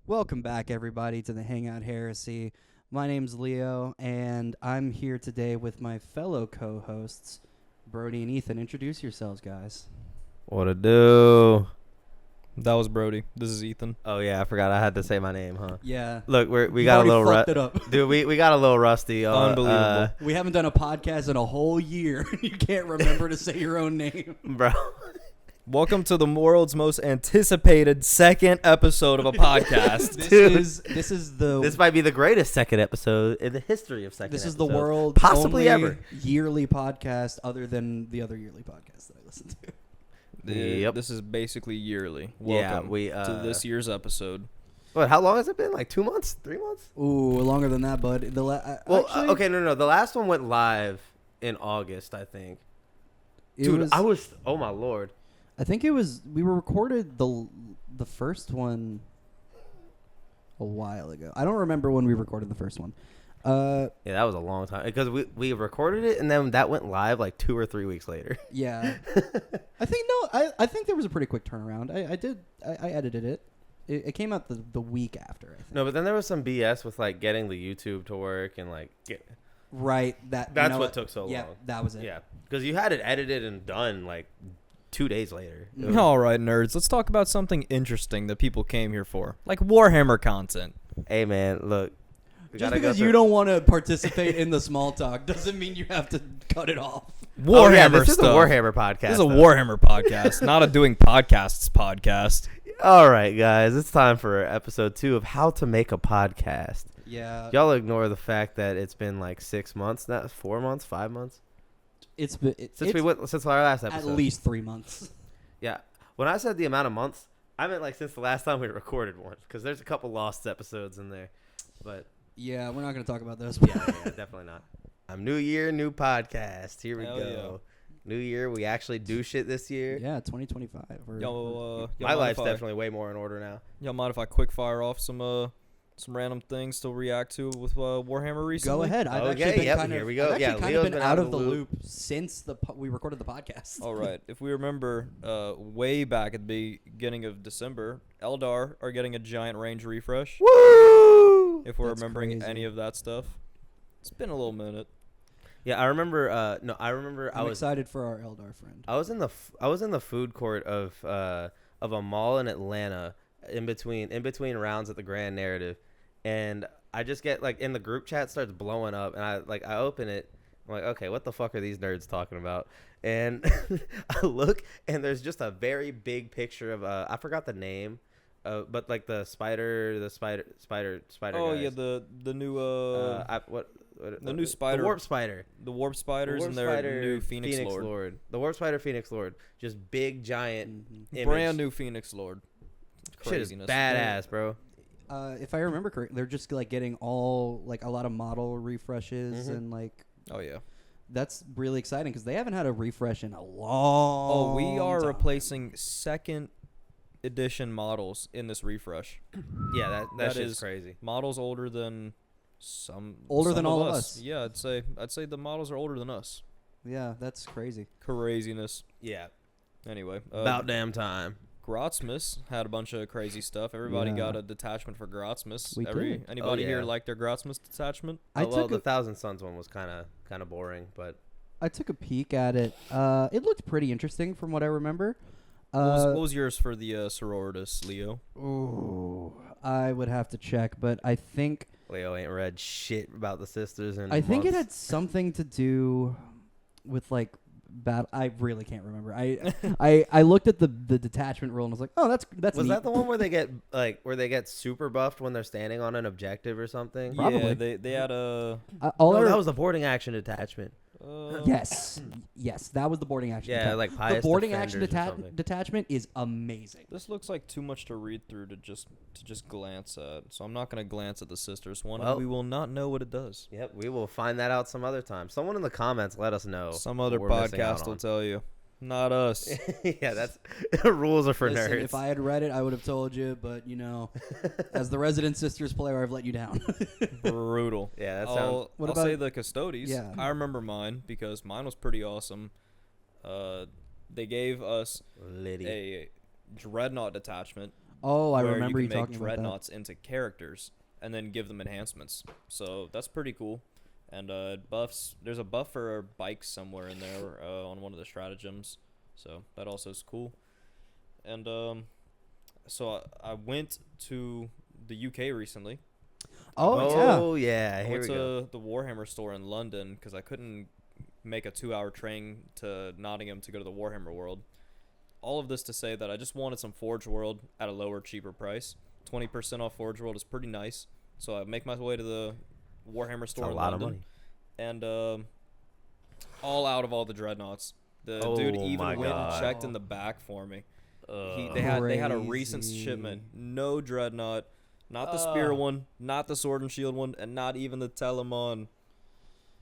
Welcome back, everybody, to the Hangout Heresy. My name's Leo, and I'm here today with my fellow co-hosts, Brodie and Ethan. Introduce yourselves, guys. What to do? That was Brodie. This is Ethan. Oh yeah, I forgot I had to say my name, huh? Yeah. Look, we You got a already little fucked it up. dude. We got a little rusty. Unbelievable. We haven't done a podcast in a whole year. You can't remember to say your own name. Bro. Welcome to the world's most anticipated second episode of a podcast. This might be the greatest second episode in the history of second. This is episodes. the world's possibly only ever yearly podcast, other than the other yearly podcasts that I listen to. Yep. This is basically yearly. Yeah, Welcome we to this year's episode. What? How long has it been? Like 2 months? 3 months? Ooh, longer than that, bud. Okay, no. The last one went live in August, I think. Dude, oh my lord. I think we were recorded the first one a while ago. I don't remember when we recorded the first one. Yeah, that was a long time because we recorded it and then that went live like 2 or 3 weeks later. Yeah. I think there was a pretty quick turnaround. I edited it. It came out the week after, I think. No, but then there was some BS with like getting the YouTube to work and like Right, that's what took so long. Yeah, that was it. Yeah, because you had it edited and done like 2 days later. All right, nerds. Let's talk about something interesting that people came here for, like Warhammer content. Hey, man, look. Just because you don't want to participate in the small talk doesn't mean you have to cut it off. Warhammer this is a stuff. Warhammer podcast. This is a Warhammer podcast, not a doing podcasts podcast. All right, guys, it's time for episode 2 of how to make a podcast. Yeah. Y'all ignore the fact that it's been like 6 months, not 4 months, 5 months. Since our last episode. At least 3 months. Yeah. When I said the amount of months, I meant like since the last time we recorded one, because there's a couple lost episodes in there. But yeah, we're not going to talk about those. yeah, definitely not. New year, new podcast. Here we Hell go. Yeah. New year, we actually do shit this year. Yeah, 2025. My life's definitely way more in order now. Y'all mind if I quick fire off some random things to react to with Warhammer recently? Go ahead. I've actually been out of the loop since we recorded the podcast. All right. If we remember, way back at the beginning of December, Eldar are getting a giant range refresh. Woo! If we're That's remembering crazy. any of that stuff. It's been a little minute. Yeah, I remember. I'm excited for our Eldar friend. I was in the food court of a mall in Atlanta in between rounds at the Grand Narrative, and I just get like in the group chat starts blowing up, and I open it. I'm like, okay, what the fuck are these nerds talking about? And I look, and there's just a very big picture of I forgot the name, but like the spider Oh guys. yeah, the new the new spider, the warp spider, and their new Phoenix Lord. The warp spider Phoenix Lord, just big giant, brand new Phoenix Lord. Shit is Craziness. badass, bro. If I remember correctly, they're just like getting all like a lot of model refreshes and like. Oh yeah. That's really exciting because they haven't had a refresh in a long. Oh, we are time. replacing second edition models in this refresh. Yeah, that is crazy. Models older than some than all of us. Yeah, I'd say the models are older than us. Yeah, that's crazy. Craziness. Yeah. Anyway, About damn time. Grotzmus had a bunch of crazy stuff. Everybody got a detachment for Grotzmus. Anybody here like their Grotzmus detachment? The Thousand Suns one was kind of boring, but I took a peek at it. It looked pretty interesting from what I remember. What was yours for the Sororitas, Leo? Ooh, I would have to check, but I think Leo ain't read shit about the sisters. And I think it had something to do with like. I really can't remember. I looked at the detachment rule and was like, oh, that's was neat. that the one where they get super buffed when they're standing on an objective or something? Probably. Yeah, they had a. That was the boarding action detachment. Yes, that was the boarding action. Yeah, like the boarding action detachment is amazing. This looks like too much to read through to just glance at. So I'm not gonna glance at the sisters one. Well, we will not know what it does. Yep, we will find that out some other time. Someone in the comments let us know. Some other podcast will tell you. Not us. Yeah, that's rules are for nerds. If I had read it, I would have told you. But as the resident sisters player, I've let you down. Brutal. Yeah, that sounds. I'll say the Custodes. Yeah. I remember mine because mine was pretty awesome. They gave us a Dreadnought detachment. Oh, I where remember you can make talking about that. dreadnoughts into characters and then give them enhancements. So that's pretty cool. And buffs. There's a buff for bikes somewhere in there on one of the stratagems. So that also is cool. And so I went to the UK recently. Oh yeah. yeah. I Here went we go. to the Warhammer store in London because I couldn't make a 2-hour train to Nottingham to go to the Warhammer World. All of this to say that I just wanted some Forge World at a lower, cheaper price. 20% off Forge World is pretty nice. So I make my way to the Warhammer store in London. Of money. And all out of all the dreadnoughts. The dude even went and checked in the back for me. They had a recent shipment. No dreadnought. Not the spear one, not the sword and shield one, and not even the Telemon.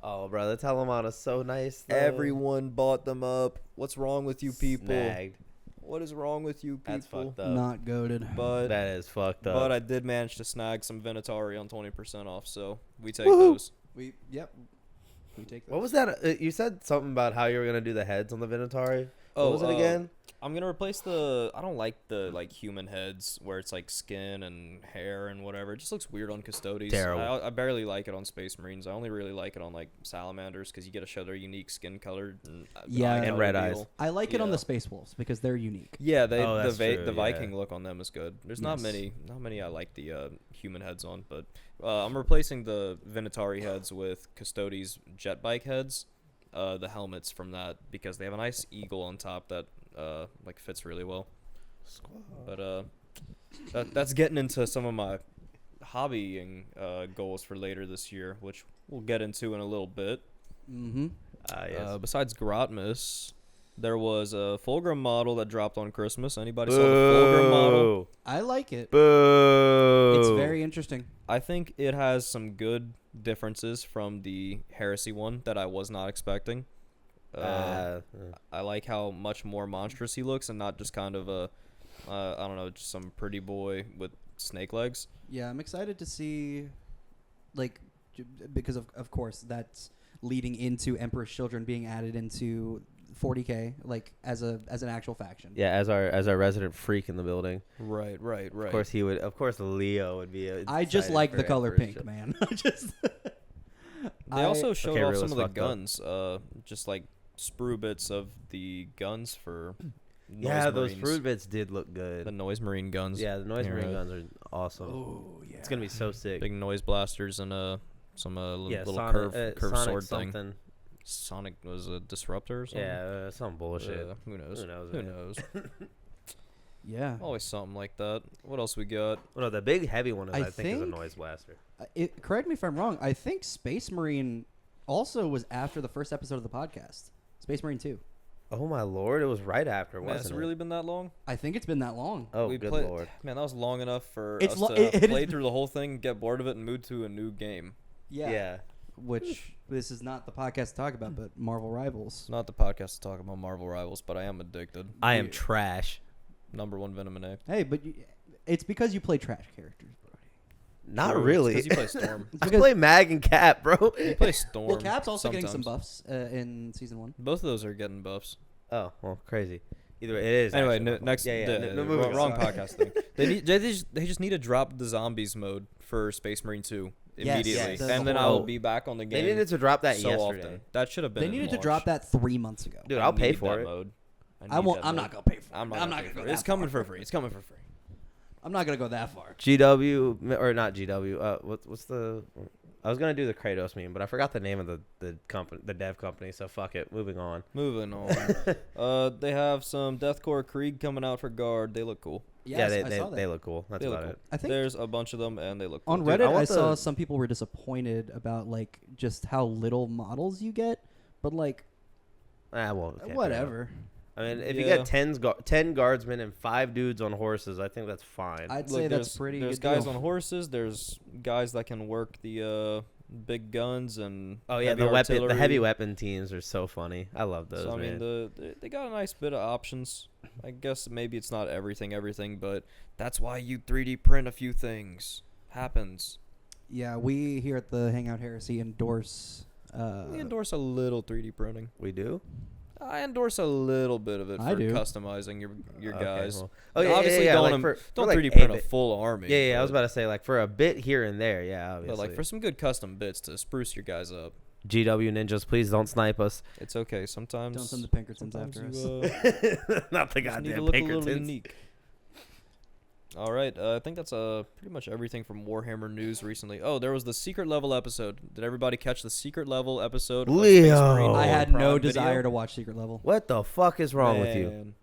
Oh, bro, the Telemon is so nice, though. Everyone bought them up. What's wrong with you people? Snagged. What is wrong with you people? That's fucked up. Not goated. But that is fucked up. But I did manage to snag some Venatari on 20% off, so we take those. We take those. What was that? You said something about how you were gonna do the heads on the Venatari. What was it again? I'm gonna replace the. I don't like the human heads where it's like skin and hair and whatever. It just looks weird on Custodes. Terrible. I barely like it on Space Marines. I only really like it on like Salamanders because you get to show their unique skin color. And red eyes. I like it on the Space Wolves because they're unique. Yeah, the Viking look on them is good. There's not many I like the human heads on, but I'm replacing the Venatari heads with Custodes jet bike heads. The helmets from that because they have a nice eagle on top that like fits really well. But that's getting into some of my hobbying goals for later this year, which we'll get into in a little bit. Yes. Besides Grotmus, there was a Fulgrim model that dropped on Christmas. Anybody saw the Fulgrim model? I like it. Boo. It's very interesting. I think it has some good differences from the Heresy one that I was not expecting. I like how much more monstrous he looks and not just kind of I don't know, just some pretty boy with snake legs. Yeah, I'm excited to see, like, because of course that's leading into Emperor's Children being added into 40K, like as an actual faction. Yeah, as our resident freak in the building. Right. Of course he would. Of course Leo would be. I just like the color pink, man. They also showed off some of the guns, just like sprue bits of the guns for. Those sprue bits did look good. The Noise Marine guns. Yeah, the Noise Marine guns are awesome. Oh yeah, it's gonna be so sick. Big noise blasters and some little Sonic, curve Sonic sword something. thing. Sonic was a disruptor or something? Yeah, some bullshit. Who knows? Who knows? Yeah. Always something like that. What else we got? Well, no, the big heavy one I think is a noise blaster. Correct me if I'm wrong. I think Space Marine also was after the first episode of the podcast. Space Marine 2. Oh my lord, it was right after, wasn't it? Has it really been that long? I think it's been that long. Oh, good lord. Man, that was long enough for It's us lo- to it play is- through the whole thing, get bored of it, and move to a new game. Yeah. Which this is not the podcast to talk about, but Marvel Rivals. Not the podcast to talk about Marvel Rivals, but I am addicted. I am trash. Number one Venom and A. Hey, but it's because you play trash characters, Brodie. Not True. really. It's 'cause you play Storm. I play Mag and Cap, bro. You play Storm. Well, Cap's also sometimes. getting some buffs in season 1. Both of those are getting buffs. Oh, well, crazy. Either way, it is. Anyway, actually next. moving wrong on. podcast thing. They just need to drop the zombies mode for Space Marine 2 immediately, yes. and then I will be back on the game. They needed to drop that so yesterday. often. That should have been. They needed to drop that 3 months ago. Dude, I'll pay for it. Mode. I won't. I'm not gonna pay for it. I'm not gonna gonna go for it. that It's coming far. for free. It's coming for free. I'm not gonna go that far. GW or not GW? What's the? I was gonna do the Kratos meme, but I forgot the name of the company, the dev company. So fuck it. Moving on. They have some Deathcore Krieg coming out for Guard. They look cool. Yes, yeah, I saw that. they look cool. That's They look about cool. it. I think There's a bunch of them, and they look cool. on Reddit, I want saw the- some people were disappointed about like just how little models you get, but like Well, okay, whatever. I mean, if you Yeah. get 10 guardsmen and 5 dudes on horses, I think that's fine. I'd Look, say that's pretty. There's good guys deal. on horses. There's guys that can work the big guns and Oh yeah, heavy the artillery. heavy weapon teams are so funny. I love those. So I man. mean, they got a nice bit of options. I guess maybe it's not everything, but that's why you 3D print a few things. Happens. Yeah, we here at the Hangout Heresy endorse. We endorse a little 3D printing. We do. I endorse a little bit of it I for do. customizing your guys. Well. Oh yeah, Obviously, yeah, don't like don't like 3D print a bit. full army. Yeah, I was but- about to say like for a bit here and there. Yeah, obviously. But like for some good custom bits to spruce your guys up. GW ninjas, please don't snipe us. It's okay. Sometimes Don't send the Pinkertons sometimes after us. you, Not the just need to goddamn look a little Pinkertons. unique. All right, I think that's pretty much everything from Warhammer news recently. Oh, there was the secret level episode. Did everybody catch the secret level episode? of Space Leo. Marine I on had Prime no Video? desire to watch Secret Level. What the fuck is wrong with you, Man.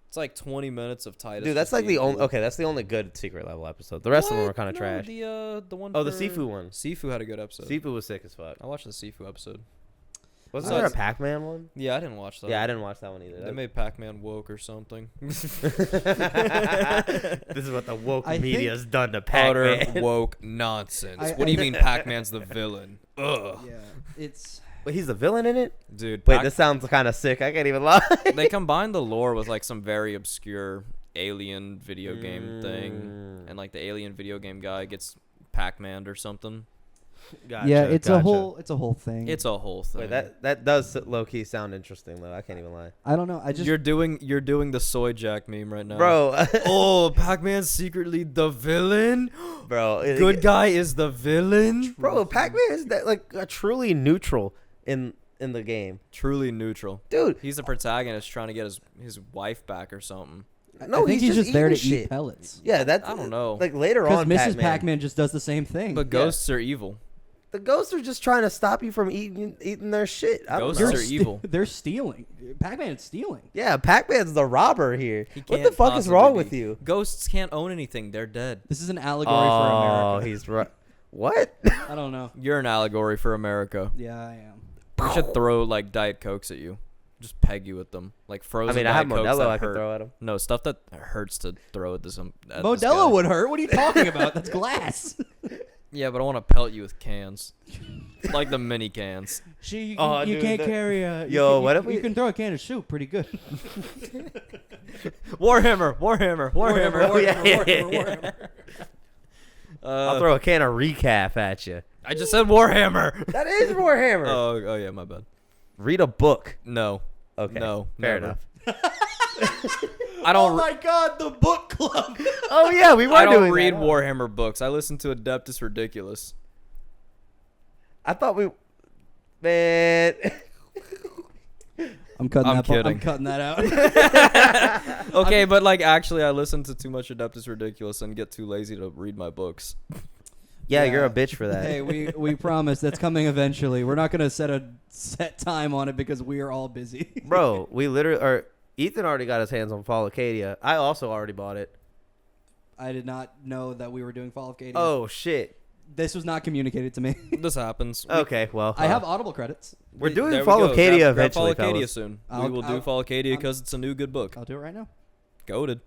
It's like 20 minutes of Titus. dude? That's just like the being only. cool. Okay, that's the only good secret level episode. The rest of them were kind of No, trash. The one. Oh, the for- Sifu one. Sifu had a good episode. Sifu was sick as fuck. I watched the Sifu episode. Wasn't Uh, there a it's- Pac-Man one? Yeah, I didn't watch that. Yeah, I didn't watch that one either. They made Pac-Man woke or something. This is what the woke I media's done to Utter Pac-Man. woke nonsense. I- What do you mean Pac-Man's the villain? Ugh. Yeah, it's Wait, he's the villain in it? Dude, Wait, this sounds kind of sick. I can't even lie. they combined the lore with like some very obscure alien video game thing, and like the alien video game guy gets Pac-Man or something. Gotcha, yeah, it's a gotcha. whole thing. It's a whole thing. Wait, that does low key sound interesting though. I can't even lie, I don't know. I just you're doing the soy jack meme right now, bro. Oh, Pac-Man's secretly the villain. Bro, Good guy is the villain. Bro, Pac-Man is that like a truly neutral in the game, Truly neutral. dude. He's the protagonist trying to get his wife back or something. No, I think he's just there to eating eat shit. pellets. Yeah, that's I don't know. Like later Because on, Mrs. Pac-Man just does the same thing. But ghosts are evil. the ghosts are just trying to stop you from eating their shit. I don't Ghosts know. are evil. They're stealing. Pac-Man is stealing. Yeah, Pac-Man's the robber here. He What the can't fuck is possibly wrong be. with you? Ghosts can't own anything. They're dead. This is an allegory for Oh, America. he's right. What? I don't know. You're an allegory for America. Yeah, I am. We should throw like Diet Cokes at you. Just peg you with them. Like frozen I mean, I Diet have Cokes Modelo that I could hurt. throw at him. No, stuff that hurts to throw at this at this guy. Modelo would hurt. What are you talking about? That's glass. Yeah, but I want to pelt you with cans. Like the mini cans. You Oh, dude, can't that- carry a. Yo, what if you we- can throw a can of soup pretty good. Warhammer. Oh, yeah. I'll Uh, throw a can of recap at you. I just said Warhammer. That is Warhammer. Oh yeah, my bad. Read a book. No. Okay. No. Fair never. enough. I don't. Oh my God, the book club. Oh yeah, we were I don't doing read that. Warhammer books. I listen to Adeptus Ridiculous. I thought we, man. I'm cutting I'm that. I'm kidding. cutting that out. Okay, but like actually, I listen to too much Adeptus Ridiculous and get too lazy to read my books. Yeah, Yeah. you're a bitch for that. Hey, we promise that's coming eventually. We're not gonna set a set time on it because we are all busy. Bro, we literally or Ethan already got his hands on Fall Acadia. I also already bought it. I did not know that we were doing Fall of Cadia. Oh shit. This was not communicated to me. This happens. Okay, well, I have Audible credits. we're There doing we Fall go. Acadia Grab Fall eventually, Acadia fellas. soon. We I'll- will do I'll- Fall Acadia I'm- because it's a new good book. I'll do it right now. Goated.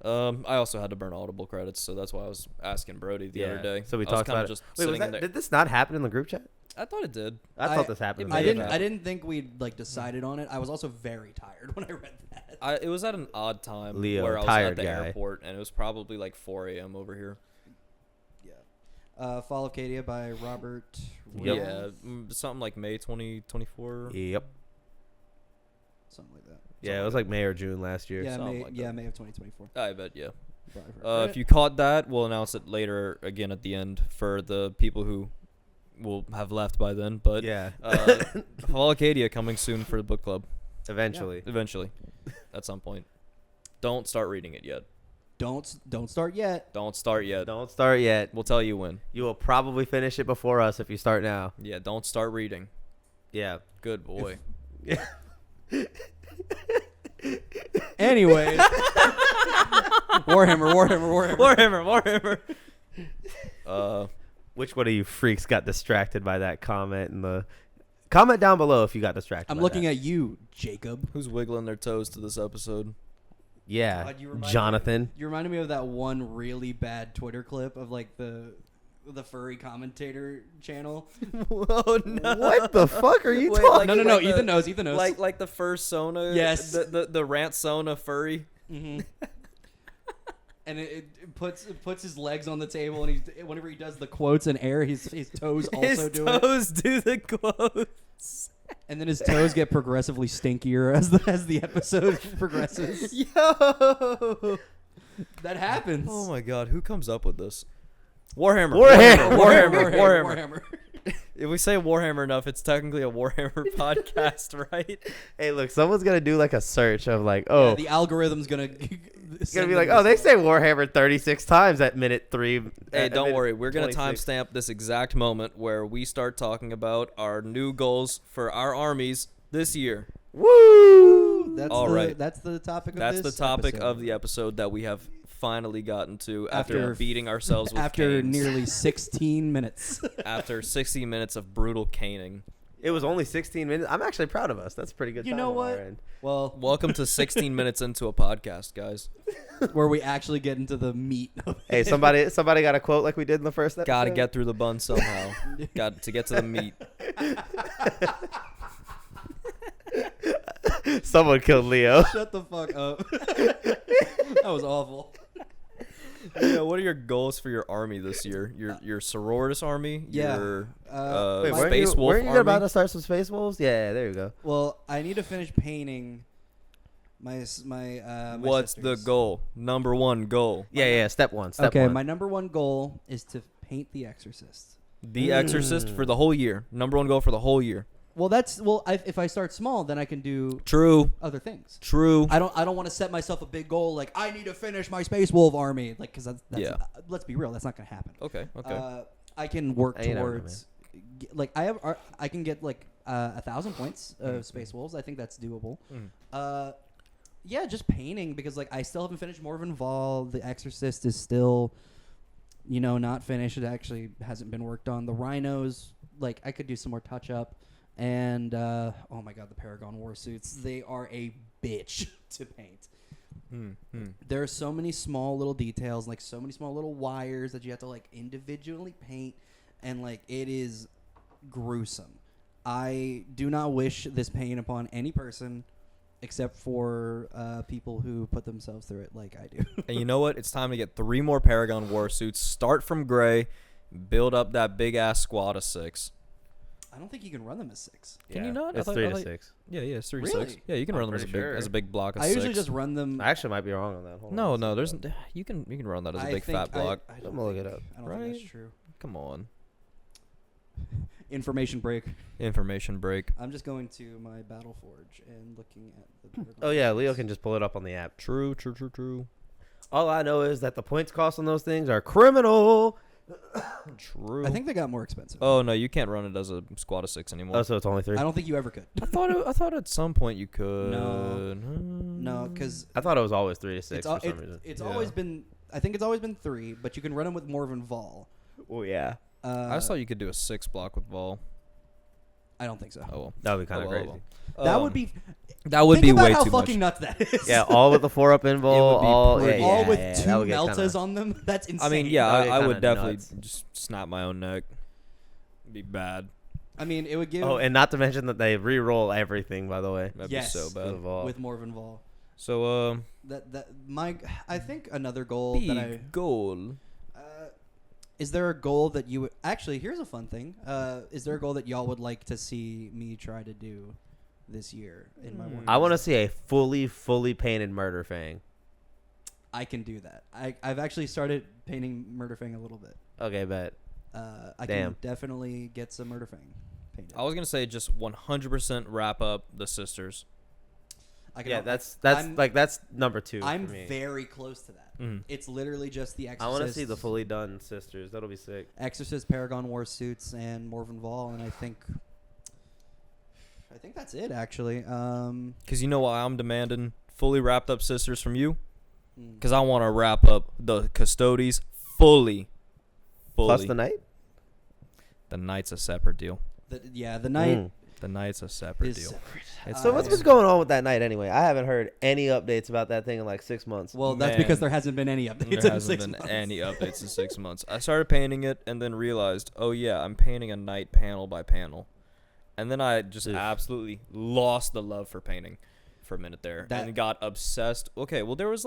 I also had to burn Audible credits, so that's why I was asking Brody the other day. So we I was talked kinda about it. just Wait, was sitting in that, there. did this not happen in the group chat? I thought it did. I thought this happened. in the I group didn't. chat. I didn't think we'd like decided on it. I was also very tired when I read that. It was at an odd time Leo, where I was tired at the guy. airport, and it was probably like 4 a.m. over here. Yeah. Fall of Cadia by Robert. Yep. Yeah, something like May 2024. Yep. Something like that. Yeah, it was like May or June last year. Yeah, something May. like Yeah, that. May of 2024. I bet, yeah. Right. If you caught that, we'll announce it later again at the end for the people who will have left by then. But Yeah. Fall Acadia coming soon for the book club. Eventually. Eventually, at some point. Don't start reading it yet. Don't start yet. Don't start yet. Don't start yet. We'll tell you when. You will probably finish it before us if you start now. Yeah, don't start reading. Yeah. Good boy. Anyways. Warhammer. Warhammer. Which one of you freaks got distracted by that comment? In the comment down below if you got distracted. I'm by looking that. at you, Jacob. Who's wiggling their toes to this episode? Yeah, God, you remind Jonathan. You reminded me of that one really bad Twitter clip of like the furry commentator channel. Oh no! What the fuck are you Wait, talking? like- No. like Ethan the- knows. Ethan knows. Like the first Sona. Yes. The rant Sona furry. Mm-hmm. And it puts his legs on the table, and whenever he does the quotes in air, his toes also His do it. toes do the quotes. And then his toes get progressively stinkier as the episode progresses. Yo. That happens. Oh my god, who comes up with this? Warhammer. Warhammer. If we say Warhammer enough, it's technically a Warhammer podcast, right? Hey, look, someone's gonna do like a search of like, Yeah, the algorithm's gonna. it's gonna be like, oh, they say Warhammer 36 times at minute 3. Hey, don't worry. We're going to 26. timestamp this exact moment where we start talking about our new goals for our armies this year. Woo! That's All right. That's the topic of That's this the topic episode. of the episode that we have finally gotten to after After- beating ourselves with After canes. nearly 16 minutes. After 60 minutes of brutal caning. It was only 16 minutes. I'm actually proud of us. That's pretty good. You time know on what? our end. Well, Welcome to 16 minutes into a podcast, guys. where we actually get into the meat of Hey, it. somebody got a quote like we did in the first episode. Got to get through the bun somehow. Got to get to the meat. Someone killed Leo. Shut the fuck up. That was awful. Yeah, what are your goals for your army this year? Your sororitas army? Yeah. Your Wait, my- Space Wolf weren't you army? about to start some Space Wolves? Yeah, there you go. Well, I need to finish painting my What's the sisters. goal? Number one goal. Yeah. Step one. Okay, my number one goal is to paint The Exorcist. The Exorcist for the whole year. Number one goal for the whole year. Well, if I start small, then I can do True. other things. True. I don't want to set myself a big goal like I need to finish my Space Wolf army, like because that's Yeah. let's be real, that's not gonna happen. Okay. I can work You never know, towards like I can get like 1,000 points of Space Wolves. I think that's doable. Yeah, just painting because like I still haven't finished Morven Vol. The Exorcist is still, not finished. It actually hasn't been worked on. The Rhinos, like I could do some more touch up. And oh my god, the Paragon War suits, they are a bitch to paint. There are so many small little details, like so many small little wires that you have to like individually paint, and like it is gruesome. I do not wish this pain upon any person except for people who put themselves through it like I do. And you know what? It's time to get 3 more Paragon War suits. Start from gray. Build up that big ass squad of 6. I don't think you can run them as 6. Can you not? It's I 3 thought- to I thought- 6. Yeah, it's 3 to Really? 6. Yeah, you can run them as a pretty big sure. as a big block of I 6. usually just run them. I actually might be wrong on that. Hold No, on. no, there's you can run that as a I big think fat block. I I'm don't gonna look think- it up. I don't think that's Right? true. Come on. Information break. Information break. I'm just going to my Battle Forge and looking at the. Paragon Oh yeah, Wars. Leo can just pull it up on the app. True. All I know is that the points cost on those things are criminal. True. I think they got more expensive. Oh no, you can't run it as a squad of 6 anymore. Oh, so it's only 3. I don't think you ever could. I thought at some point you could. No, because I thought it was always 3 to 6 it's for some it's, reason. it's Yeah. always been. I think it's always been 3, but you can run them with Morven Vol. Oh yeah, I just thought you could do a 6 block with Vol. I don't think so. Oh well. that would be kind of Oh, well, crazy. well. That would be. That would think be about way how too fucking much. nuts that is. Yeah, all with the 4-up invul, would be all pretty- all with that 2 would get meltas kinda- on them. That's insane. I mean, yeah, That would get I would kinda definitely nuts. just snap my own neck. It'd be bad. I mean, it would give. Oh, and not to mention that they re-roll everything. By the way, That'd Yes. be so bad. Invul. with Morven Vol. So I think another goal that I big goal. is there a goal that you would actually? Here's a fun thing. Is there a goal that y'all would like to see me try to do this year in my Warhammer? I want to see a fully painted Murder Fang. I can do that. I've actually started painting Murderfang a little bit. Okay, bet. I Damn. can definitely get some Murderfang painted. I was gonna say just 100% wrap up the sisters. I can Yeah, al- that's I'm- that's number 2. I'm for me. very close to that. Mhm. It's literally just the I Exorcist. want to see the fully done sisters. That'll be sick. Exorcist, Paragon War suits, and Morven Vol, and I think that's it actually. Cause you know why I'm demanding fully wrapped up sisters from you? mm, Cause I want to wrap up the Custodes fully. Plus the night. The Knight's a separate deal. the night The Knight's a separate is deal. separate. It's So what's nice. been going on with that night anyway? I haven't heard any updates about that thing in like 6 months. Well, that's Man. because there hasn't been any updates There in hasn't 6 been months. any updates in 6 months. I started painting it and then realized, oh yeah, I'm painting a knight panel by panel. And then I just Oof. absolutely lost the love for painting for a minute there That- and got obsessed. Okay, well there was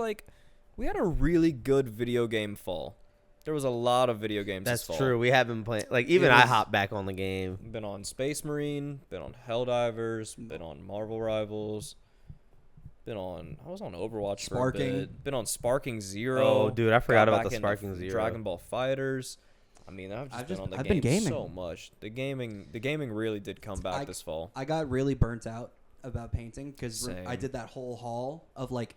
we had a really good video game fall. There was a lot of video games That's this fall. true. We have been playing. Like, even I hopped back on the game. Been on Space Marine, been on Helldivers, been on Marvel Rivals, I was on Overwatch for a Sparking. bit. Been on Sparking Zero. Oh, dude, I forgot Got about back the into Sparking Zero. Dragon Ball Fighters. I mean, I've been on the I've game been gaming so much. The gaming really did come back this fall. I got really burnt out about painting because Same. I did that whole haul of like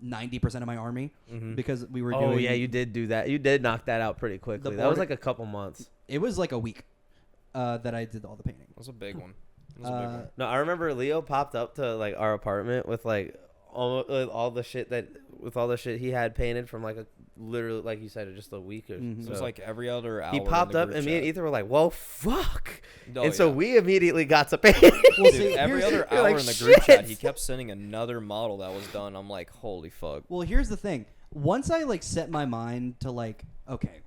90% of my army because we were Oh, doing. yeah, you did do that. You did knock that out pretty quickly. That was border- like a couple months. It was like a week that I did all the painting. That was a big one. No, I remember Leo popped up to like our apartment with like all the shit he had painted from like literally, like you said, just a week or It so. was like every other hour. He popped up and me and Ethan were like, "Whoa, fuck!" So we immediately got to paint. Well, Dude, see, every here's- other you're hour like, in the group chat, "Shit." he kept sending another model that was done. I'm like, holy fuck. Well, here's the thing. Once I like set my mind to like, okay,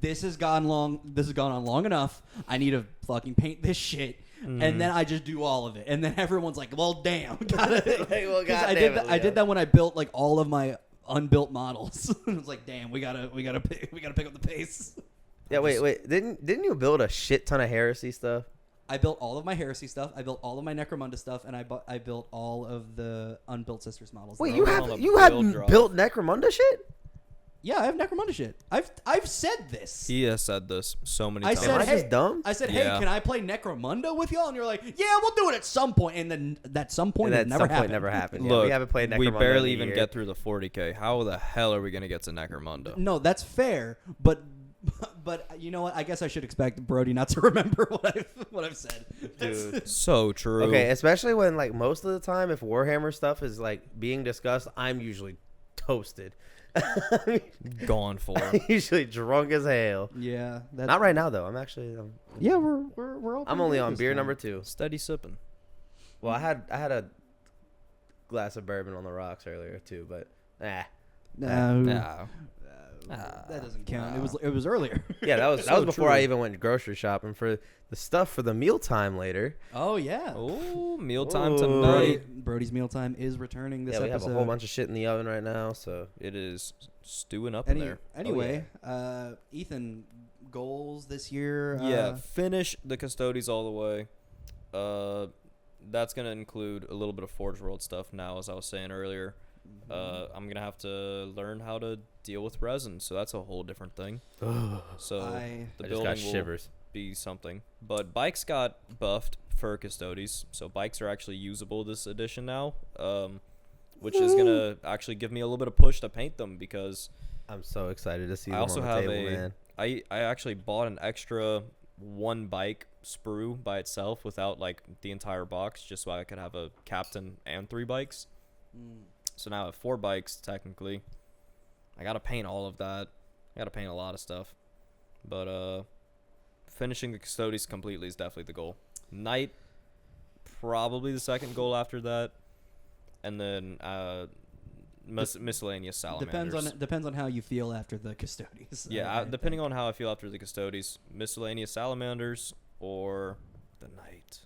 this has gone on long enough. I need to fucking paint this shit. And then I just do all of it. And then everyone's like, well, damn. Gotta, Like, well, 'cause goddamn I did that when I built like all of my unbuilt models. It was like, damn, we gotta pick up the pace. Yeah, wait. Didn't you build a shit ton of heresy stuff? I built all of my heresy stuff. I built all of my Necromunda stuff, and I built all of the unbuilt Sisters models. Wait, They're you all on have the you have build drive. built Necromunda shit? Yeah, I have Necromunda shit. I've said this. He has said this so many I times. said, Am I hey, just dumb? I said, hey, Yeah. can I play Necromunda with y'all? And you're like, yeah, we'll do it at some point. And then that some point And never at some happened. point never happened. Yeah, Look, we haven't played Necromunda we barely in a even year. get through the 40K. How the hell are we going to get to Necromunda? No, that's fair, but you know what? I guess I should expect Brodie not to remember what I've said. Dude. So true. Okay, especially when like most of the time, if Warhammer stuff is like being discussed, I'm usually toasted. Gone for. I'm usually drunk as hell. Yeah, that's Not right now though. I'm actually. Yeah, we're all. I'm pretty only good on this beer time. number 2. Steady sipping. Well, I had a glass of bourbon on the rocks earlier too, but No, Nah. that doesn't count. It was earlier. yeah, that was So before true. I even went grocery shopping for the stuff for the mealtime later. Oh yeah. Oh, mealtime Ooh. tonight. Brody's mealtime is returning this Yeah, we episode. have a whole bunch of shit in the oven right now, so It is stewing up in there. Anyway, Ethan, goals this year? Yeah, finish the Custodes all the way. That's going to include a little bit of Forge World stuff now, as I was saying earlier. I'm going to have to learn how to deal with resin, so that's a whole different thing. So I the I just building got will shivers. be something. But bikes got buffed for Custodes, so bikes are actually usable this edition now, which is going to actually give me a little bit of push to paint them because I'm so excited to see I them also on the have table, man. I actually bought an extra one bike sprue by itself without like the entire box just so I could have a captain and 3 bikes. So now I have 4 bikes technically. I gotta paint all of that. I gotta paint a lot of stuff. But finishing the Custodes completely is definitely the goal. Knight, probably the second goal after that. And then miscellaneous salamanders. Depends on how you feel after the Custodes. Yeah, depending on how I feel after the Custodes, miscellaneous salamanders or the Knight.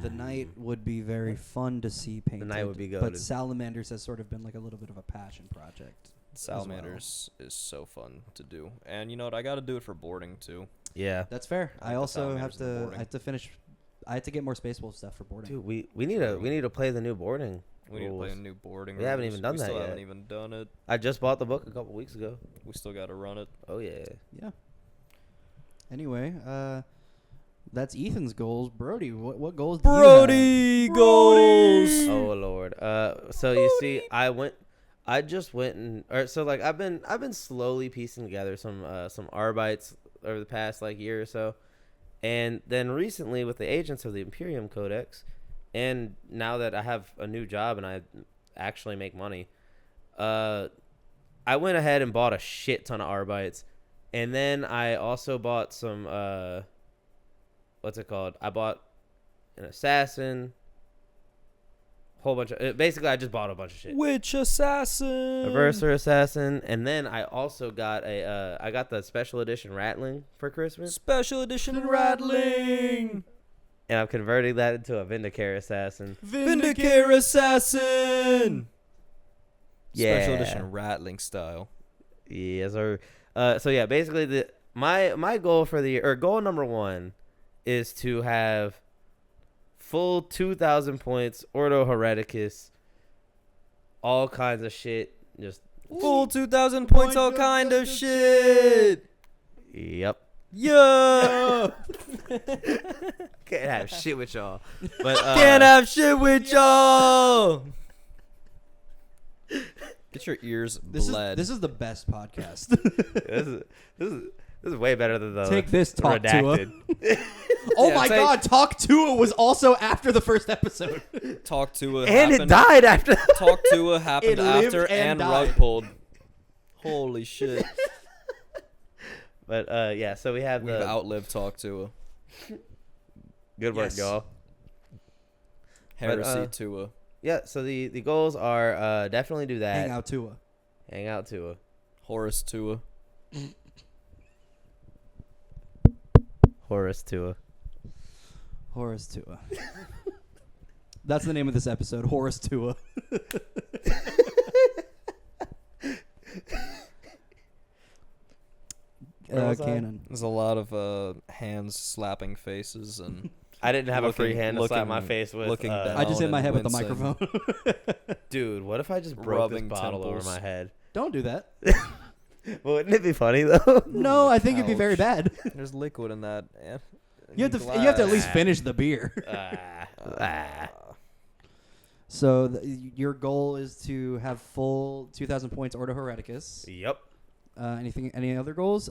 The Knight would be very fun to see painted. Knight would be But goated. Salamanders has sort of been like a little bit of a passion project. Salamanders is so fun to do, and you know what? I got to do it for boarding too. Yeah, That's fair. I I like the also have Salamanders and the to. boarding. I have to finish. I have to get more Space Wolf stuff for boarding. dude, we need to play the new boarding. We need to play a rules. new boarding. We haven't rules. even done we that still yet. haven't even done it. I just bought the book a couple weeks ago. We still got to run it. Oh yeah. Yeah. Anyway, that's Ethan's goals. Brodie, what goals? Do you have? goals. Oh Lord. So you see, I just went and so like I've been slowly piecing together some Arbites over the past like year or so, and then recently with the Agents of the Imperium Codex, and now that I have a new job and I actually make money, I went ahead and bought a shit ton of Arbites, and then I also bought some what's it called? I bought an assassin. Whole bunch of basically I just bought a bunch of shit. Witch assassin. A Verser assassin, and then I also got I got the special edition Rattling for Christmas, Special edition rattling. and I'm converting that into a Vindicare assassin. Vindicare assassin. Yeah. Special edition rattling style. Yes, sir. So yeah, basically my goal for the year, or goal number 1, is to have full 2,000 points, Ordo Hereticus, all kinds of shit, just Full 2,000 points, all kind of shit. Yep. Yeah. Can't have shit with y'all. But Can't have shit with y'all. Get your ears bled. This is the best podcast. this is way better than the Take this, Talk Redacted. Oh Yeah, my God, Talk Tua was also after the first episode. Talk to And it died after. Talk to happened It lived after and rug died. pulled. Holy shit. But yeah, so we have We've the outlived Talk to good work, Yes. y'all. Heresy But, Tua. Yeah, so the goals are definitely do that. Hangout Tua. Hangout Tua. Horus Tua. Horus Tua. Horus Tua. That's the name of this episode, Horus Tua. Where was I? Canon. There's a lot of hands slapping faces and I didn't have a free Looking- hand to slap my looking- face with. looking down. I just hit my and head with the wincing. microphone. Dude, what if I just broke Rubbing this bottle temples. over my head? Don't do that. Wouldn't it be funny though? No, I think it'd be very Ouch. bad. there's liquid in that. You have to at least finish the beer. Ah. So your goal is to have full 2,000 points Ordo Hereticus. Yep. Any other goals?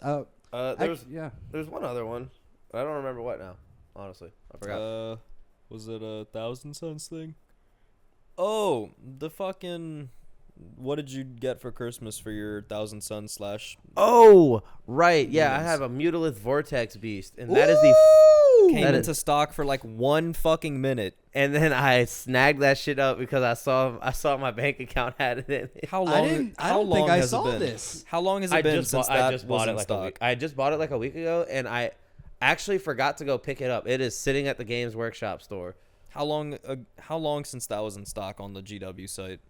There's one other one. I don't remember what now. Honestly, I forgot. Was it a 1,000 Suns thing? Oh, the fucking. What did you get for Christmas for your 1,000 Suns / Oh, right. Yeah, I Yes. have a Mutolith Vortex Beast, and that is the. Came That into stock for like 1 fucking minute. And then I snagged that shit up because I saw my bank account had it in it. How long? I don't how long think I has saw it been? this. How long has it been since I that just was bought in it like stock? a week. I just bought it like a week ago, and I actually forgot to go pick it up. It is sitting at the Games Workshop store. How long since that was in stock on the GW site?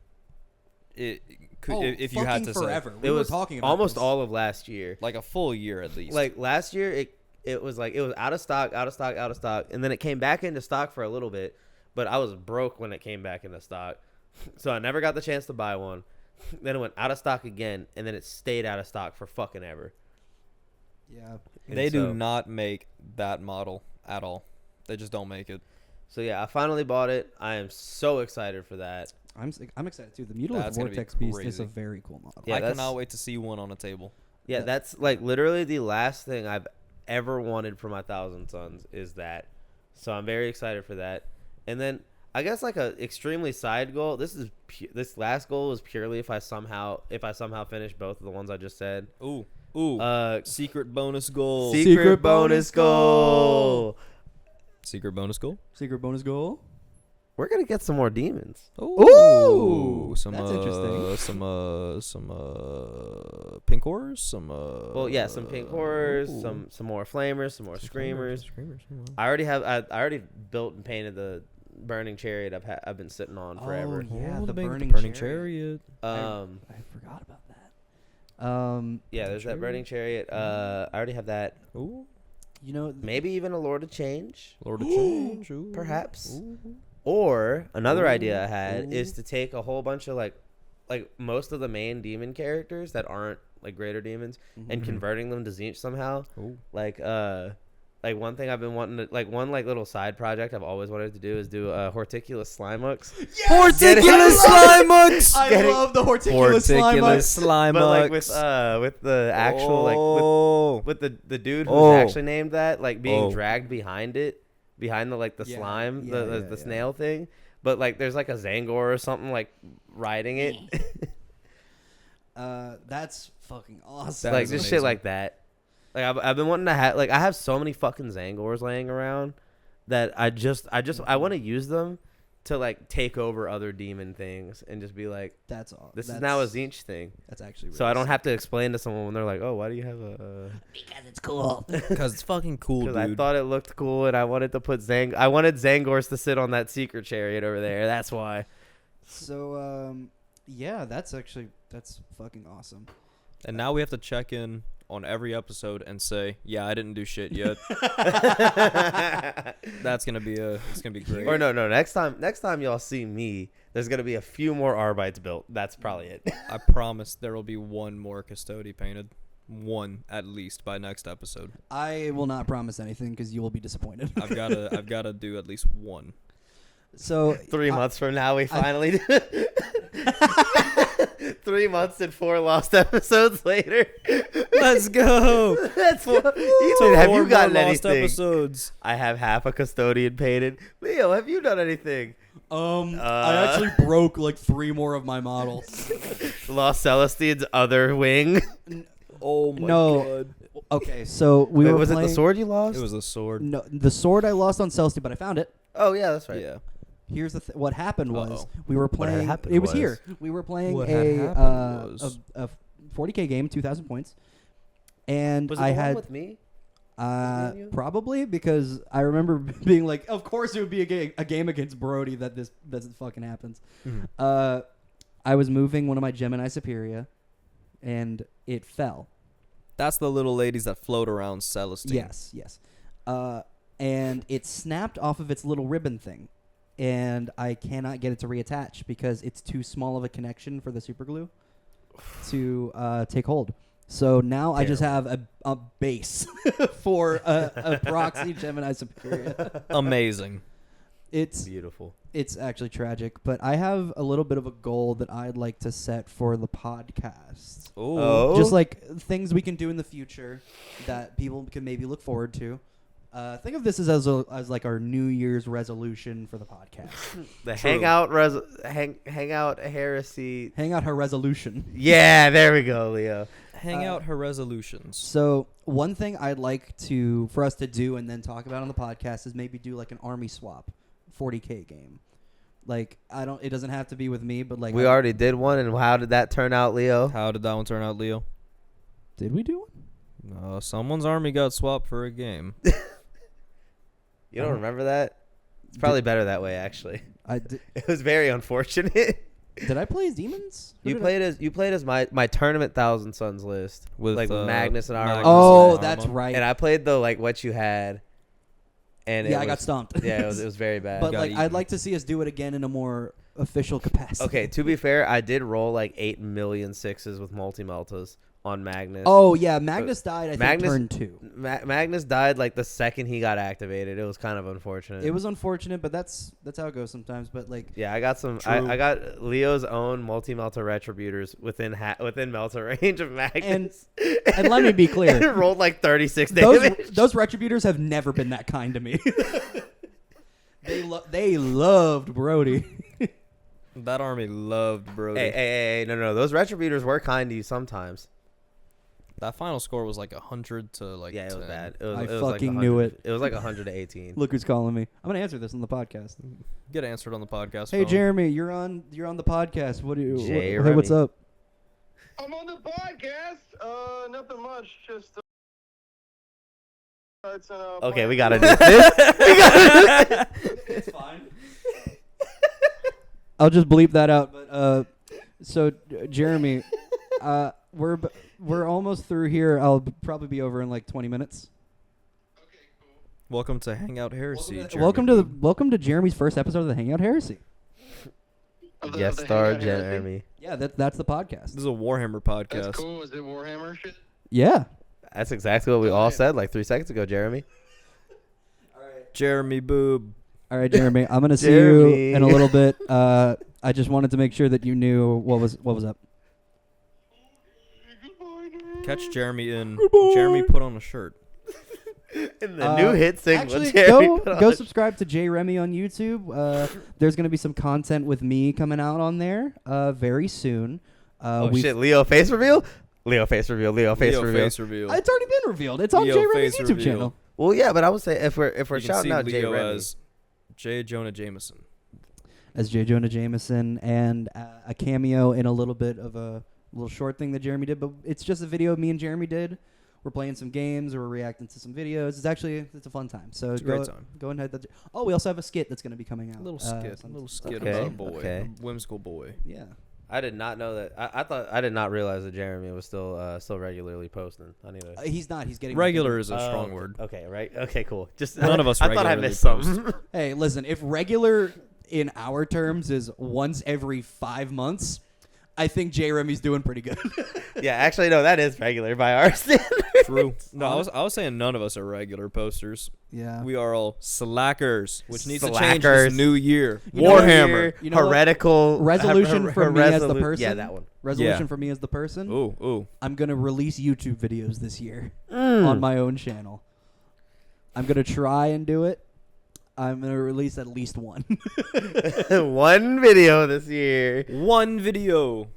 If you had to forever. say, We It were was talking about almost this. all of last year. like a full year at least. Like last year, it was out of stock, and then it came back into stock for a little bit, but I was broke when it came back into stock, so I never got the chance to buy one. Then it went out of stock again, and then it stayed out of stock for fucking ever. Yeah. they And do so- not make that model at all. They just don't make it. So yeah, I finally bought it. I am so excited for that. I'm excited too. The Mutolith That's gonna be Vortex Beast is a crazy. very cool model. Yeah, I that's- cannot wait to see one on a table. Yeah, Yeah. that's like literally the last thing I've ever wanted for my 1,000 Suns is that. So I'm very excited for that. And then I guess like a extremely side goal. This last goal was purely if I somehow finish both of the ones I just said. Ooh, secret bonus goal. Secret bonus goal. Secret bonus goal. Secret bonus goal. We're gonna get some more demons. Ooh, some that's interesting. some pink horrors, some Well, yeah, some pink horrors, ooh. some more flamers, some more screamers. Screamers. I already built and painted the burning chariot I've been sitting on forever. Oh, yeah, the big burning chariot. I forgot about that. Yeah, there's that burning chariot. I already have that. Ooh, You know, Maybe even a Lord of Change, Lord of Change. Ooh. perhaps. Ooh. Or another Ooh, idea I had ooh. is to take a whole bunch of like most of the main demon characters that aren't like greater demons and converting them to Tzeentch somehow. Ooh. Like one thing I've been wanting to one little side project I've always wanted to do is do Horticulus Slimux. Horticulus Slimux. I love the Horticulus Horticulus Slimux. Slimux. But like with the actual Oh. with the dude who's Oh. actually named that like being Oh. dragged behind the Yeah, slime yeah, the yeah. snail thing, but like there's like a Zangor or something like riding it. That's fucking awesome. That Like is just shit amazing. like that. Like I've been wanting to have like I have so many fucking Zangors laying around that I want to use them to like take over other demon things and just be like, That's all. this is now a Tzeentch thing. That's actually really So I don't sick. have to explain to someone when they're like, oh, why do you have a? Because it's cool. Because it's fucking cool, Because dude. I thought it looked cool and I wanted to put I wanted Zangors to sit on that secret chariot over there. That's why. So yeah, that's fucking awesome. And now we have to check in on every episode and say, yeah, I didn't do shit yet. It's gonna be great. Or no. Next time y'all see me, there's gonna be a few more Arbites built. That's probably it. I promise there will be one more Custody painted. One at least by next episode. I will not promise anything because you will be disappointed. I've gotta do at least one. So 3 months from now, we finally. 3 months and 4 lost episodes later. Let's go. That's what. Ethan, have you gotten lost anything? Episodes. I have half a Custodian painted. Leo, have you done anything? I actually broke like 3 more of my models. Lost Celestine's other wing. Oh my god. Okay, so Wait, were was playing, it the sword you lost? It was the sword. No, the sword I lost on Celestine, but I found it. Oh yeah, that's right. Yeah. Here's the what happened was Uh-oh. we were What had playing. happened It was was- here. We were playing What had a happened was- 40K game, 2,000 points, and Was it I the one had with me? you? probably because I remember being like, of course it would be a game against Brodie that this fucking happens. Mm-hmm. I was moving one of my Gemini Superior, and it fell. That's the little ladies that float around Celestine. Yes. And it snapped off of its little ribbon thing, and I cannot get it to reattach because it's too small of a connection for the super glue to take hold. So now I just have a base for a proxy Gemini Superior. Amazing. It's Beautiful. It's actually tragic, but I have a little bit of a goal that I'd like to set for the podcast. Ooh. Oh. Just like things we can do in the future that people can maybe look forward to. Think of this as like our New Year's resolution for the podcast. The True. Hangout Heresy. Hangout her resolution. Yeah, there we go, Leo. Hang out her resolutions. So one thing I'd like for us to do and then talk about on the podcast is maybe do like an army swap 40K game. Like it doesn't have to be with me, but like We already did one, and how did that turn out, Leo? How did that one turn out, Leo? Did we do one? Someone's army got swapped for a game. You don't remember that? It's probably better that way, actually. Did It was very unfortunate. I play as demons? Who You did played as my tournament Thousand Suns list With like Magnus and Armand. Oh, and that's Armand. right. And I played the like what you had. And Yeah, it I got was- stumped. Yeah, it was very bad. But Got like, eaten. I'd like to see us do it again in a more official capacity. Okay, to be fair, I did roll like 8 million sixes with multi-meltas on Magnus. Oh yeah, Magnus died. I think Magnus- turn 2. Magnus died like the second he got activated. It was kind of unfortunate. It was unfortunate, but that's how it goes sometimes. But like, Yeah, I got some. True. I got Leo's own multi-melta retributors within melta range of Magnus. and let me be clear, And it rolled like 36 damage. those retributors have never been that kind to me. They loved Brodie. That army loved Brodie. Hey, no. Those retributors were kind to you sometimes. That final score was like 100 to like Yeah, it 10. was bad. I was fucking like knew 100 it. It was like 100 to 18. Look who's calling me. I'm gonna answer this on the podcast. Get answered on the podcast. Hey phone. Jeremy, you're on the podcast. What do you? Jay Hey, what's Remy. up? I'm on the podcast. Nothing much. Just it's Okay, we gotta do this. It's fine. I'll just bleep that out. But so Jeremy, we're almost through here. I'll probably be over in like 20 minutes. Welcome to Hangout Heresy. Welcome to Jeremy's first episode of the Hangout Heresy. Guest star Jeremy. Yeah, that's the podcast. This is a Warhammer podcast. That's cool. Is it Warhammer shit? Yeah. That's exactly what we all said like 3 seconds ago, Jeremy. Jeremy Boob. All right, Jeremy. I'm gonna see you Jeremy. in a little bit. I just wanted to make sure that you knew what was up. Catch Jeremy in. Goodbye. Jeremy put on a shirt. In the new hit single, Actually, Jeremy. go put on go a- subscribe to J Remy on YouTube. There's gonna be some content with me coming out on there very soon. Oh shit! Leo face reveal. Leo face reveal. Leo face Leo reveal. face reveal. It's already been revealed. It's on Leo J Remy's face YouTube reveal. channel. Well, yeah, but I would say if we're You can shouting see out Jay Leo Remy, as J. Jonah Jameson. As J. Jonah Jameson and a cameo in a little bit of a little short thing that Jeremy did, but it's just a video me and Jeremy did. We're playing some games or we're reacting to some videos. It's a fun time. So It's a great time. Go ahead. Oh, we also have a skit that's going to be coming out. A little skit sometime. about a boy, Okay. a whimsical boy. Yeah. I did not know that. I did not realize that Jeremy was still regularly posting. I need to. He's not. He's getting Regular is a strong word. Okay, right. Okay, cool. Just None of us I thought I regularly missed post. something. Hey, listen. If regular in our terms is once every 5 months, I think Jeremy's doing pretty good. Yeah, actually, no, that is regular by our standards. True. No, I was saying none of us are regular posters. Yeah. We are all slackers, which needs to change Slackers. this new year. You know what? Warhammer. You know what? Heretical Resolution for me as the resolu- person. Yeah, that one. Resolution Yeah. for me as the person. Ooh. I'm gonna release YouTube videos this year on my own channel. I'm gonna try and do it. I'm gonna release at least one. One video this year. One video.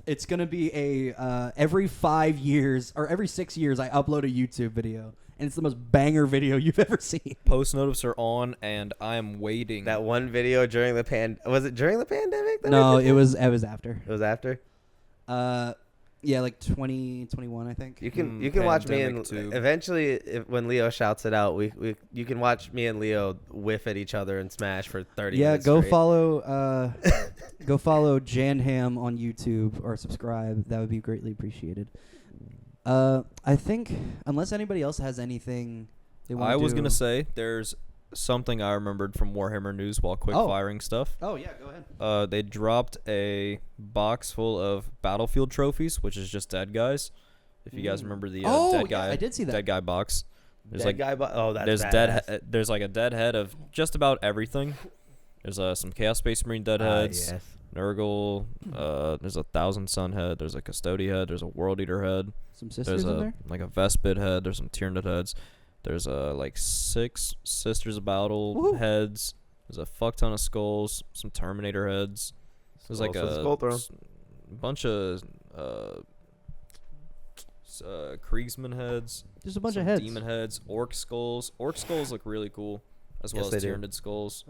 It's gonna be a every 5 years or every 6 years I upload a YouTube video, and it's the most banger video you've ever seen. Post notices are on, and I am waiting. That one video during the was it during the pandemic? that No, we did it that? was after. It was after. Yeah, like 2021, I think. You can watch me and Pandemic too. eventually when Leo shouts it out, you can watch me and Leo whiff at each other and smash for 30 Yeah, minutes. go straight. follow Janham on YouTube or subscribe. That would be greatly appreciated. I think unless anybody else has anything they want to do. I was gonna say there's something I remembered from Warhammer News while quick firing stuff. Oh yeah, go ahead. They dropped a box full of battlefield trophies, which is just dead guys. If you guys remember the dead guy, I did see that. dead guy box. There's Dead guy that's there's badass. there's like a dead head of just about everything. There's some Chaos Space Marine dead heads. Yes. Nurgle. There's a Thousand Sun head. There's a Custody head. There's a World Eater head. Some sisters There's in there. like a Vespid head. There's some Tyranid heads. There's like 6 Sisters of Battle Woohoo. heads. There's a fuck ton of skulls. Some Terminator heads. There's like a Skull Throne. bunch of Kriegsman heads. Just a bunch some of heads. Demon heads. Orc skulls. Orc skulls look really cool, as well Yes, as they do. Tyranid skulls.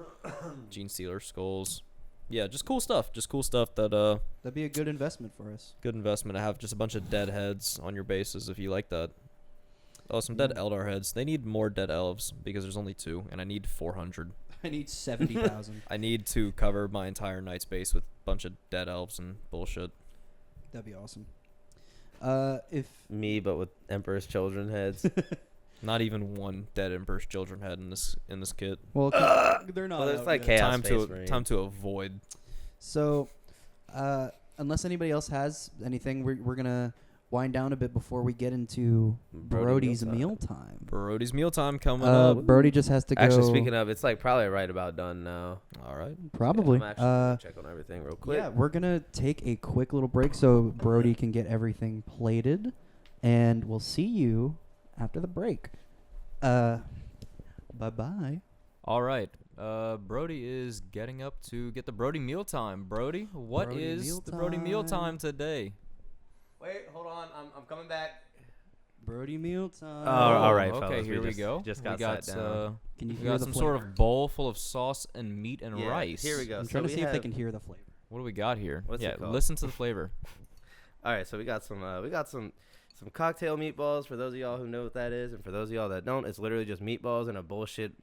Gene Stealer skulls. Yeah, just cool stuff. Just cool stuff that That'd be a good investment for us. good investment to have just a bunch of dead heads on your bases if you like that. Oh, some dead Eldar heads. They need more dead elves because there's only 2, and I need 400. I need 70,000. I need to cover my entire night space with a bunch of dead elves and bullshit. That'd be awesome. If Me, but with Emperor's Children heads. Not even one dead Emperor's Children head in this kit. well, they're not. Well, there's out like yet. Chaos Time Space to Marine. time to avoid. So, unless anybody else has anything, we're gonna wind down a bit before we get into Brodie's mealtime. Brodie's mealtime coming up. Brody just has to go. Actually, speaking of, it's like probably right about done now. All right. probably. I'm actually gonna check on everything real quick. Yeah, we're gonna take a quick little break so Brodie can get everything plated, and we'll see you after the break. Bye bye. All right. Brodie is getting up to get the Brodie mealtime. Brodie, what Brodie is the Brodie mealtime today? Wait, hold on. I'm coming back. Brody mealtime. Oh, all right, Okay, fellas, here we just- go. just we got sat down. Can you We hear got the some flavor? sort of bowl full of sauce and meat and Yeah, rice. here we go. I'm So trying to we see if they have- can hear the flavor. What do we got here? What's it yeah, called? listen to the flavor. All right, so we got some cocktail meatballs for those of y'all who know what that is, and for those of y'all that don't, it's literally just meatballs and a bullshit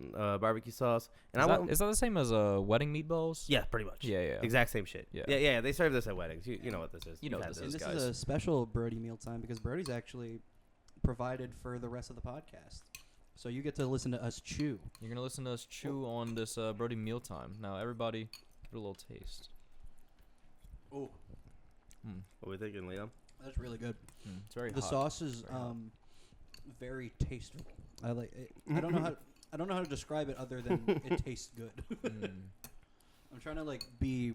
barbecue sauce. And Is that the same as wedding meatballs? yeah, pretty much. Yeah. Exact same shit. Yeah. Yeah. They serve this at weddings. You know what this is. You know You've what had this And is, this guys. is a special Brody mealtime because Brody's actually provided for the rest of the podcast. So you get to listen to us chew. You're gonna listen to us chew on this Brodie mealtime. Now, everybody, give it a little taste. Oh, What we thinking, Liam? that's really good. It's very The hot. sauce is very tasteful. I like it. I don't know how to describe it other than it tastes good. I'm trying to like be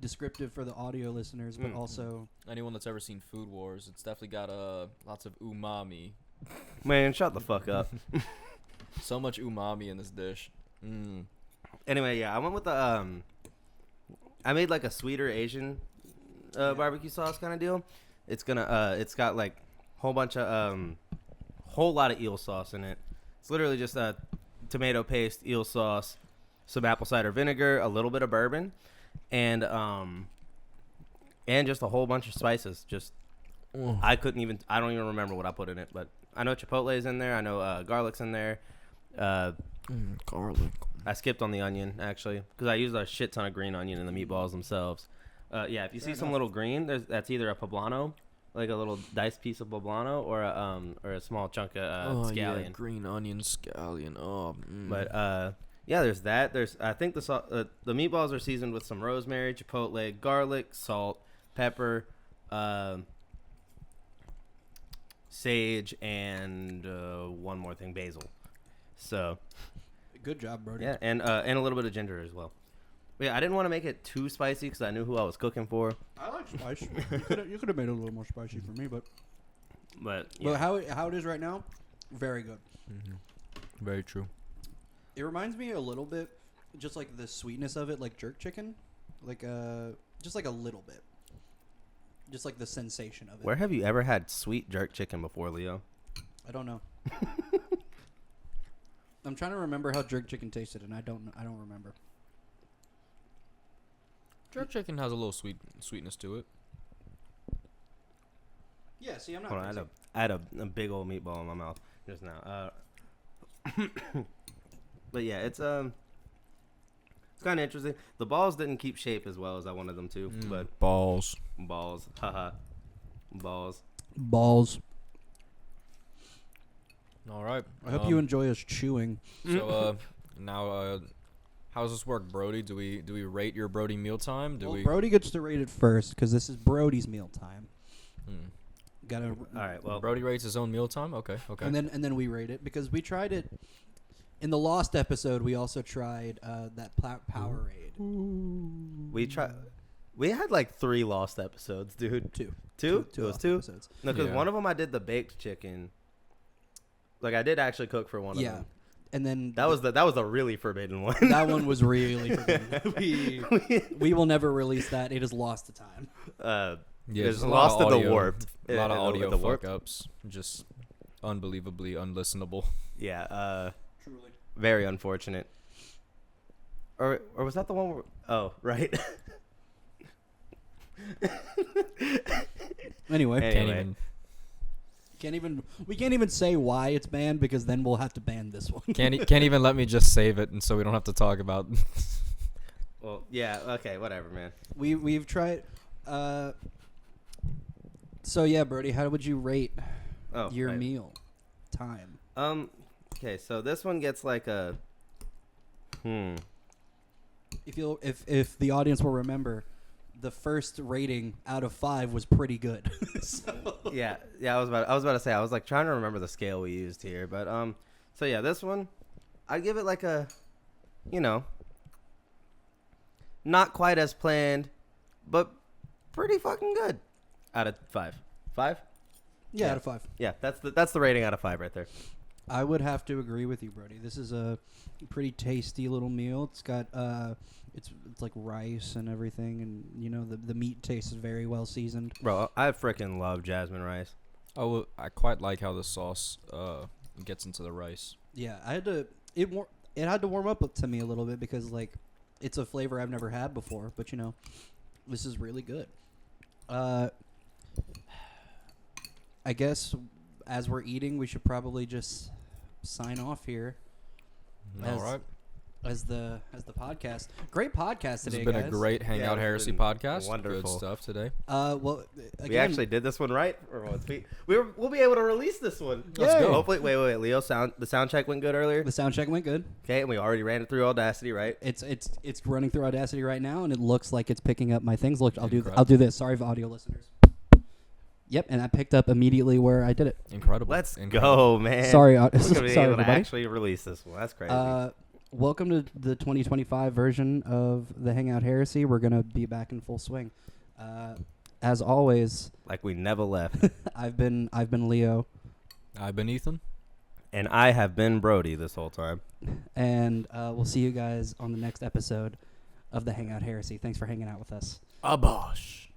descriptive for the audio listeners, but also Anyone that's ever seen Food Wars, it's definitely got lots of umami. Man, shut the fuck up. So much umami in this dish. Anyway, yeah, I went with the I made like a sweeter Asian barbecue sauce kind of deal. It's got like whole bunch of whole lot of eel sauce in it. It's literally just tomato paste, eel sauce, some apple cider vinegar, a little bit of bourbon, and just a whole bunch of spices. Just I don't even remember what I put in it, but I know chipotle's in there. I know garlic's in there. Garlic. I skipped on the onion actually because I used a shit ton of green onion in the meatballs themselves. Yeah, if you see some enough. little green, that's either a poblano, like a little diced piece of poblano, or a small chunk of scallion. Yeah, green onion scallion. Oh, But yeah, there's that. I think the meatballs are seasoned with some rosemary, chipotle, garlic, salt, pepper, sage, and one more thing, basil. So Good job, Brodie. yeah, and a little bit of ginger as well. But yeah, I didn't want to make it too spicy because I knew who I was cooking for. I like spice. You could have made it a little more spicy for me, but Yeah. how it is right now, very good. very true. It reminds me a little bit, just like the sweetness of it, like jerk chicken, like just like a little bit, just like the sensation of it. Where have you ever had sweet jerk chicken before, Leo? I don't know. I'm trying to remember how jerk chicken tasted, and I don't remember. Jerk chicken has a little sweetness to it. Yeah, see, I'm not. Hold on, crazy. I had a big old meatball in my mouth just now. But yeah, it's kind of interesting. The balls didn't keep shape as well as I wanted them to, but Balls. haha, balls. Balls. All right. I hope you enjoy us chewing. So now, how does this work, Brodie? Do we rate your Brodie mealtime? Brodie gets to rate it first because this is Brodie's meal time. Gotta. All right, well, Brodie rates his own mealtime. Okay. And then we rate it because we tried it in the Lost episode. We also tried that Powerade. we had like 3 lost episodes, dude. Two. It was Lost 2. episodes. No, because Yeah. one of them I did the baked chicken. Like I did actually cook for one of them. And then That was the really forbidden one. that one was really forbidden. we will never release that. It is lost to time. Yeah, It's just a lot lost of to the audio- warped. A lot of Yeah, audio the warped. fuck ups. Just unbelievably unlistenable. Yeah, Truly. very unfortunate. Or was that the one where, oh, right. Anyway, we can't even say why it's banned because then we'll have to ban this one. Can't even let me just save it, and so we don't have to talk about. Well, yeah, okay, whatever, man. We've tried. So yeah, Brodie, how would you rate your right. meal time? Okay, so this one gets like a If the audience will remember, the first rating out of 5 was pretty good. So. Yeah, I was about to say, I was like trying to remember the scale we used here, but so yeah, this one I'd give it like a, not quite as planned, but pretty fucking good. Out of 5. 5? Yeah, out of 5. Yeah, that's the rating out of 5 right there. I would have to agree with you, Brodie. This is a pretty tasty little meal. It's got it's like rice and everything, and the meat tastes very well seasoned. Bro, I freaking love jasmine rice. Oh, I quite like how the sauce gets into the rice. Yeah, I had to it had to warm up to me a little bit because like it's a flavor I've never had before, but this is really good. I guess as we're eating, we should probably just sign off here. All right. As the podcast. Great podcast This today, has been guys. a great Hangout it's Heresy been podcast. wonderful. Good stuff today. Well, again, We actually did this one right. Or we'll be able to release this one. Let's go. Hopefully, wait, Leo. The sound check went good earlier. the sound check went good. Okay, and we already ran it through Audacity, right? It's running through Audacity right now, and it looks like it's picking up my things. Look, I'll Incredible. do this. Sorry for audio listeners. Yep, and I picked up immediately where I did it. Incredible. Let's Incredible. go, man. Sorry, We're gonna be sorry able to everybody. actually release this one. That's crazy. Welcome to the 2025 version of the Hangout Heresy. We're gonna be back in full swing. As always, Like we never left. I've been Leo, I've been Ethan. And I have been Brodie this whole time. and we'll see you guys on the next episode of the Hangout Heresy. Thanks for hanging out with us. Abosh.